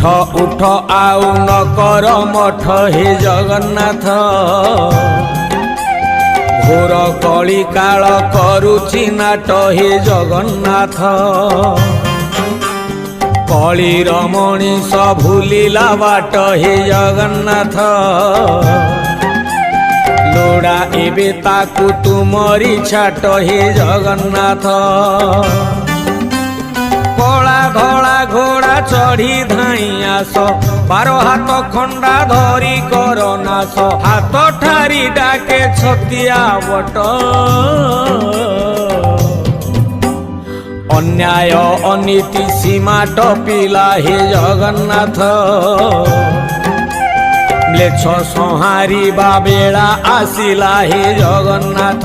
उठ आउ न कर मठ हे जगन्नाथ घोर कली काल करुछि नाट हे जगन्नाथ कलीर मणिष भूलिला बाट हे जगन्नाथ लोड़ा एबे ताकू तुमरी छाट हे जगन्नाथ कला धला घोड़ा चढ़ी धाई आस 12 हाथ खंडा धरी कर नाश हाथ ठारी डाके छतिया बट अन्याय अनीति सीमा टपिला हे जगन्नाथ म्लेच्छ संहारिबा बेला आसिला हे जगन्नाथ